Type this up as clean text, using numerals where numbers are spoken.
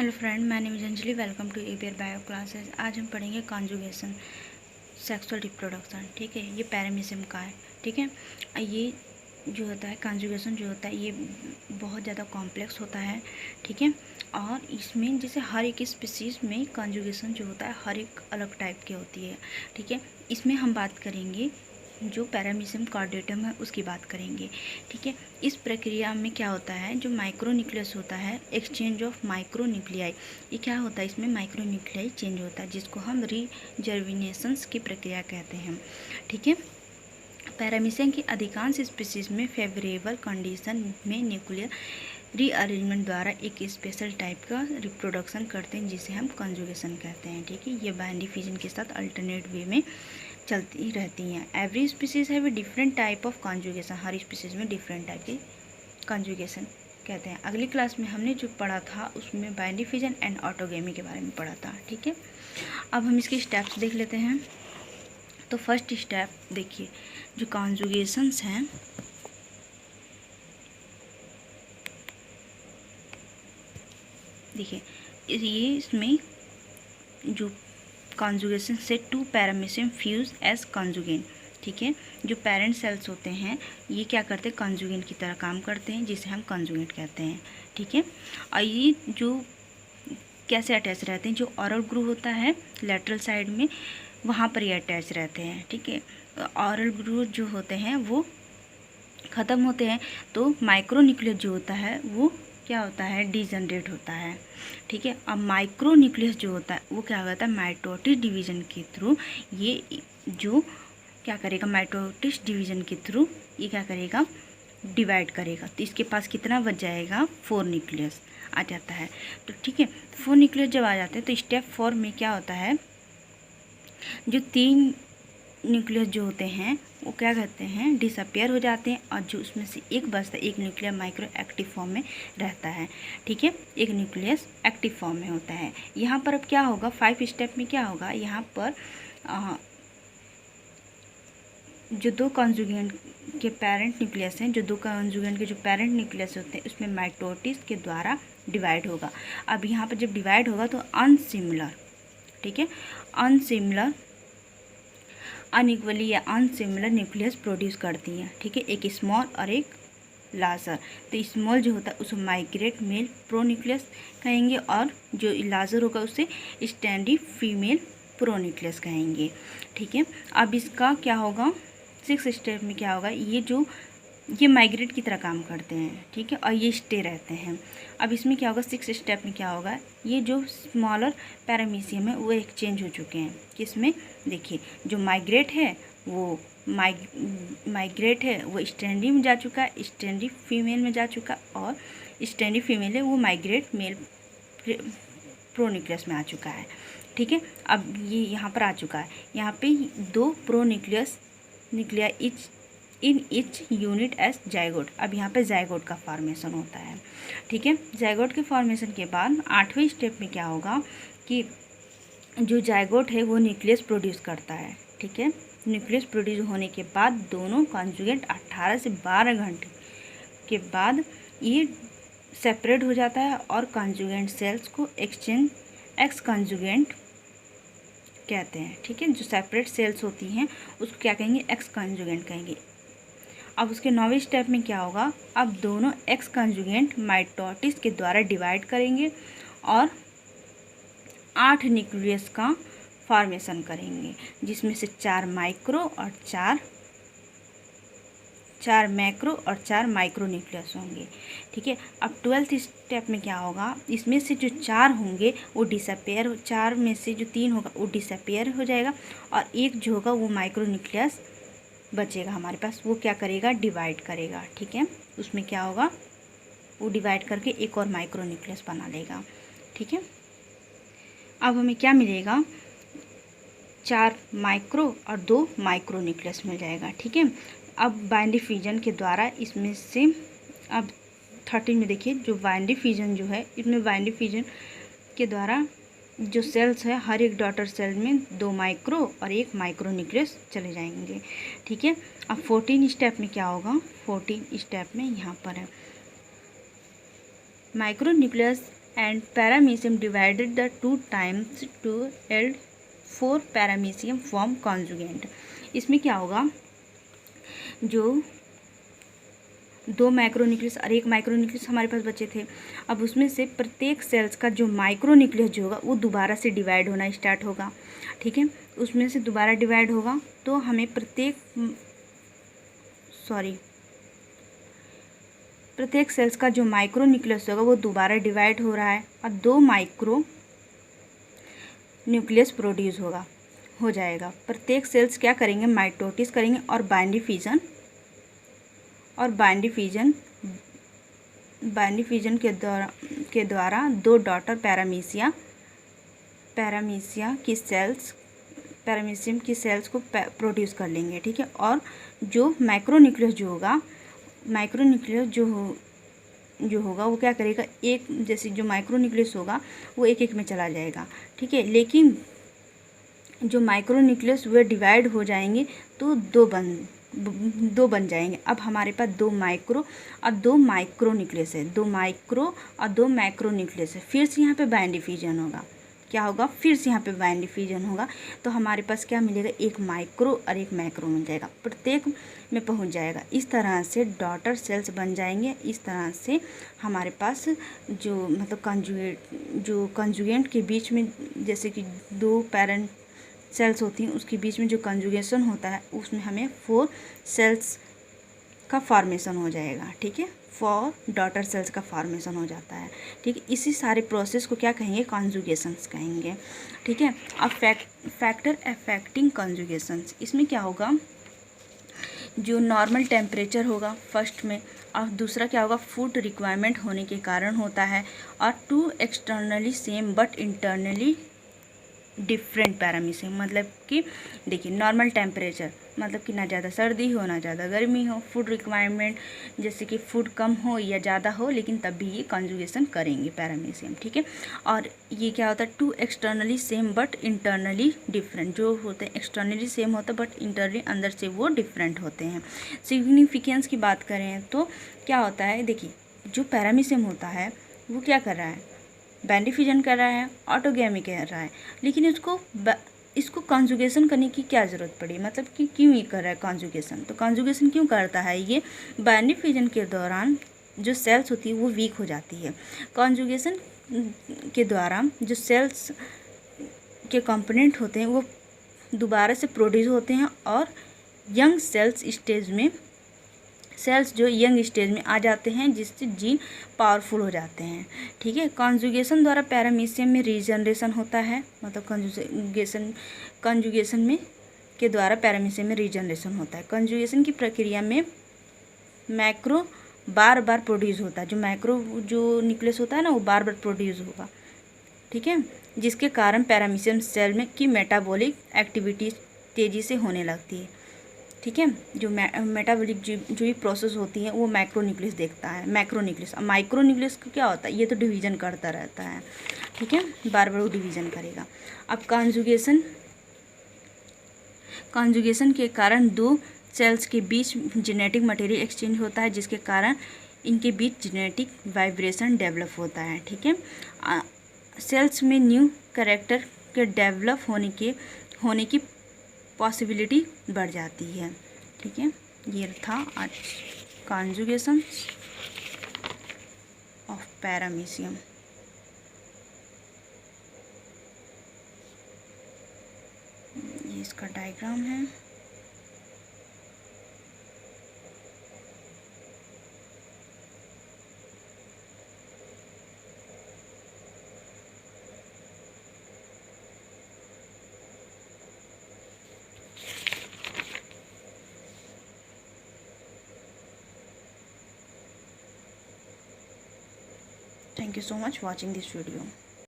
Hello friend, my name Anjali. Welcome to APR bio classes. आज हम पढ़ेंगे कॉन्जुगेशन, सेक्सुअल रिप्रोडक्शन। ठीक है, ये पैरामीसिम का है। ठीक है, ये जो होता है कॉन्जुगेशन जो होता है ये बहुत ज़्यादा कॉम्प्लेक्स होता है। ठीक है, और इसमें जैसे हर एक स्पीसीज में कॉन्जुगेशन जो होता है हर एक अलग टाइप की होती है। ठीक है, इसमें हम बात करेंगे जो पैरामीसिम कॉर्डेटम है उसकी बात करेंगे। ठीक है, इस प्रक्रिया में क्या होता है, जो माइक्रोन्यूक्लियस होता है, एक्सचेंज ऑफ माइक्रोन्यूक्लियाई, ये क्या होता है, इसमें माइक्रोन्यूक्लियाई चेंज होता है जिसको हम रीजर्विनेशंस की प्रक्रिया कहते हैं। ठीक है, पैरामीसिम की अधिकांश स्पीसीज में फेवरेबल कंडीशन में न्यूक्लियर रीअरेंजमेंट द्वारा एक स्पेशल टाइप का रिप्रोडक्शन करते हैं जिसे हम कंजुगेशन कहते हैं। ठीक है, ये बाइनरी फिजन के साथ अल्टरनेट वे में चलती रहती हैं। Every species have a different type of conjugation, her species में डिफरेंट टाइप के कॉन्जुगेशन कहते हैं। अगली क्लास में हमने जो पढ़ा था उसमें बाइनरी फिजन एंड ऑटोगेमी के बारे में पढ़ा था। ठीक है, अब हम इसके स्टेप्स देख लेते हैं। तो फर्स्ट स्टेप देखिए, जो कॉन्जुगेशंस हैं देखिए, ये इसमें जो कॉन्जुगेशन से टू पैरामीसिम फ्यूज एज कॉन्जुगेन। ठीक है, जो पेरेंट सेल्स होते हैं ये क्या करते हैं, कॉन्जुगेन की तरह काम करते हैं जिसे हम कॉन्जुगेट कहते हैं। ठीक है, और ये जो कैसे अटैच रहते हैं, जो ऑरल ग्रूव होता है लेटरल साइड में वहाँ पर ये अटैच रहते हैं। ठीक है, ऑरल ग्रूव जो होते हैं वो ख़त्म होते हैं तो माइक्रोन्यूक्लियस जो होता है वो क्या होता है, डीजनरेट होता है। ठीक है, अब माइक्रोन्यूक्लियस जो होता है वो क्या होता है, माइटोटिस डिवीजन के थ्रू ये जो क्या करेगा, माइटोटिस डिवीजन के थ्रू ये क्या करेगा, डिवाइड करेगा। तो इसके पास कितना बच जाएगा, 4 न्यूक्लियस आ जाता है। तो ठीक है, 4 न्यूक्लियस जब आ जाते हैं तो स्टेप 4 में क्या होता है, जो 3 न्यूक्लियस जो होते हैं वो क्या कहते हैं, डिसअपियर हो जाते हैं और जो उसमें से एक बचता है, एक न्यूक्लियस माइक्रो एक्टिव फॉर्म में रहता है। ठीक है, एक न्यूक्लियस एक्टिव फॉर्म में होता है। यहाँ पर अब क्या होगा, 5 स्टेप में क्या होगा, यहाँ पर जो दो कॉन्जुगेंट के पेरेंट न्यूक्लियस हैं, जो दो कॉन्जुगेंट के जो पेरेंट न्यूक्लियस होते हैं उसमें माइटोटिस के द्वारा डिवाइड होगा। अब यहाँ पर जब डिवाइड होगा तो अनसिमिलर, ठीक है, अनसिमिलर अनइक्वली या अनसिमिलर न्यूक्लियस प्रोड्यूस करती हैं। ठीक है, एक स्मॉल और एक लार्जर। तो स्मॉल जो होता है उसे माइग्रेट मेल प्रोन्यूक्लियस कहेंगे और जो लार्जर होगा उसे स्टैंडी फीमेल प्रोन्यूक्लियस कहेंगे। ठीक है, अब इसका क्या होगा, 6 स्टेप में क्या होगा, ये माइग्रेट की तरह काम करते हैं। ठीक है, और ये स्टे रहते हैं। अब इसमें क्या होगा, 6 स्टेप में क्या होगा, ये जो स्मॉलर पैरामीसियम है वो एक्सचेंज हो चुके हैं। किसमें, देखिए, जो माइग्रेट है वो माइग्रेट है वो स्टैंडी में जा चुका है, स्टैंडी फीमेल में जा चुका, और स्टैंडी फीमेल है वो माइग्रेट मेल प्रोन्यूक्लियस में आ चुका है। ठीक है, अब ये यहाँ पर आ चुका है। यहाँ पे 2 pronucleus nuclei in each unit as zygote. अब यहाँ पे जाइगोट का फॉर्मेशन होता है। ठीक है, जाइगोट के फॉर्मेशन के बाद 8वें स्टेप में क्या होगा कि जो जाइगोट है वो न्यूक्लियस प्रोड्यूस करता है। ठीक है, न्यूक्लियस प्रोड्यूस होने के बाद दोनों कॉन्जुगेंट 18 से 12 घंटे के बाद ये सेपरेट हो जाता है और कॉन्जुगेंट सेल्स को एक्स कॉन्जुगेंट कहते हैं। ठीक है, जो सेपरेट सेल्स होती हैं उसको क्या कहेंगे, एक्स कॉन्जुगेंट कहेंगे। अब उसके 9वें स्टेप में क्या होगा, अब दोनों एक्स कॉन्जुगेंट माइटोटिस के द्वारा डिवाइड करेंगे और 8 न्यूक्लियस का फॉर्मेशन करेंगे जिसमें से 4 माइक्रो और 4 मैक्रो और 4 माइक्रो न्यूक्लियस होंगे। ठीक है, अब 12th स्टेप में क्या होगा, इसमें से जो 4 होंगे वो डिसअपेयर, 4 में से जो 3 होगा वो डिसअपेयर हो जाएगा और एक जो होगा वो माइक्रो न्यूक्लियस बचेगा हमारे पास, वो क्या करेगा, डिवाइड करेगा। ठीक है, उसमें क्या होगा, वो डिवाइड करके एक और माइक्रो न्यूक्लियस बना लेगा। ठीक है, अब हमें क्या मिलेगा, 4 माइक्रो और 2 माइक्रो न्यूक्लियस मिल जाएगा। ठीक है, अब बाइनरी फिजन के द्वारा इसमें से अब 13 में देखिए, जो बाइनरी फिजन जो है इसमें बाइनरी फिजन के द्वारा जो सेल्स है हर एक डॉटर सेल में 2 माइक्रो और 1 माइक्रो न्यूक्लियस चले जाएंगे। ठीक है, अब 14 स्टेप में क्या होगा, 14 स्टेप में यहाँ पर है micro nucleus and paramecium divided the 2 times to yield 4 paramecium form conjugate। इसमें क्या होगा, जो 2 माइक्रोन्यूक्लियस और 1 माइक्रोन्यूक्लियस हमारे पास बचे थे, अब उसमें से प्रत्येक सेल्स का जो माइक्रोन्यूक्लियस जो होगा वो दोबारा से डिवाइड होना स्टार्ट होगा। ठीक है, उसमें से दोबारा डिवाइड होगा तो हमें प्रत्येक सेल्स का जो माइक्रोन्यूक्लियस होगा वो दोबारा डिवाइड हो रहा है और 2 माइक्रो न्यूक्लियस प्रोड्यूस हो जाएगा। प्रत्येक सेल्स क्या करेंगे, माइटोसिस करेंगे और बाइंड डिफिजन के द्वारा 2 डॉटर पैरामीशियम की सेल्स को प्रोड्यूस कर लेंगे। ठीक है, और जो माइक्रोन्यूक्लियस जो होगा वो क्या करेगा, एक जैसे जो माइक्रोन्यूक्लियस होगा वो एक में चला जाएगा। ठीक है, लेकिन जो माइक्रोन्यूक्लियस वे डिवाइड हो जाएंगे तो दो बन जाएंगे। अब हमारे पास 2 माइक्रो और 2 माइक्रोन्यूक्लियस है, 2 माइक्रो और 2 माइक्रोन्यूक्लियस है। फिर से यहाँ पे बाइंड डिफिजन होगा, क्या होगा, फिर से यहाँ पे बाइंड डिफिजन होगा तो हमारे पास क्या मिलेगा, 1 माइक्रो और 1 मैक्रो मिल जाएगा, प्रत्येक में पहुँच जाएगा। इस तरह से डॉटर सेल्स बन जाएंगे। इस तरह से हमारे पास जो मतलब कंजुगेंट के बीच में जैसे कि 2 पैरेंट सेल्स होती हैं उसके बीच में जो कंजुगेशन होता है उसमें हमें 4 सेल्स का फॉर्मेशन हो जाएगा। ठीक है, 4 डॉटर सेल्स का फॉर्मेशन हो जाता है। ठीक है, इसी सारे प्रोसेस को क्या कहेंगे, कॉन्जुगेशंस कहेंगे। ठीक है, अब फैक्टर अफेक्टिंग कॉन्जुगेशंस, इसमें क्या होगा, जो नॉर्मल टेम्परेचर होगा फर्स्ट में, और दूसरा क्या होगा, फूड रिक्वायरमेंट होने के कारण होता है, और 2 externally same but internally different paramecium. मतलब कि देखिए, नॉर्मल टेम्परेचर मतलब कि ना ज़्यादा सर्दी हो ना ज़्यादा गर्मी हो, फूड रिक्वायरमेंट जैसे कि फूड कम हो या ज़्यादा हो, लेकिन तब भी ये कॉन्जुगेशन करेंगे पैरामीशियम। ठीक है, और ये क्या होता है, 2 externally same but internally different. जो होते हैं एक्सटर्नली सेम होता है बट इंटरनली अंदर से वो डिफरेंट होते हैं। सिग्निफिकेंस की बात करें तो क्या होता है, देखिए जो पैरामीशियम होता है वो क्या कर रहा है, बाइंड डिफिजन कर रहा है, ऑटोगैमी कर रहा है, लेकिन इसको कॉन्जुगेशन करने की क्या ज़रूरत पड़ी, मतलब कि क्यों ये कर रहा है कॉन्जुगेशन, तो कॉन्जुगेशन क्यों करता है, ये बाइंड डिफिजन के दौरान जो सेल्स होती है वो वीक हो जाती है। कॉन्जुगेशन के द्वारा जो सेल्स के कंपोनेंट होते हैं वो दोबारा से प्रोड्यूस होते हैं और सेल्स जो यंग स्टेज में आ जाते हैं जिससे जीन पावरफुल हो जाते हैं। ठीक है, कॉन्जुगेशन द्वारा पैरामीशियम में रीजनरेशन होता है, मतलब कॉन्जुगेशन में के द्वारा पैरामीशियम में रीजनरेशन होता है। कॉन्जुगेशन की प्रक्रिया में मैक्रो बार बार प्रोड्यूस होता है, जो न्यूक्लियस होता है ना वो बार बार प्रोड्यूस होगा। ठीक है, जिसके कारण पैरामीशियम सेल में की मेटाबॉलिक एक्टिविटीज तेज़ी से होने लगती है। ठीक है, जो मेटाबॉलिक जो भी प्रोसेस होती है वो मैक्रोन्यूक्लियस देखता है, मैक्रोन्यूक्लियस। अब माइक्रोन्यूक्लियस का क्या होता है, ये तो डिवीज़न करता रहता है। ठीक है, बार बार वो डिवीज़न करेगा। अब कॉन्जुगेशन के कारण 2 सेल्स के बीच जेनेटिक मटेरियल एक्सचेंज होता है, जिसके कारण इनके बीच जेनेटिक वाइब्रेशन डेवलप होता है। ठीक है, सेल्स में न्यू कैरेक्टर के डेवलप होने की पॉसिबिलिटी बढ़ जाती है। ठीक है, ये था आज कॉन्जुगेशन ऑफ पैरामीशियम। ये इसका डायग्राम है। Thank you so much for watching this video.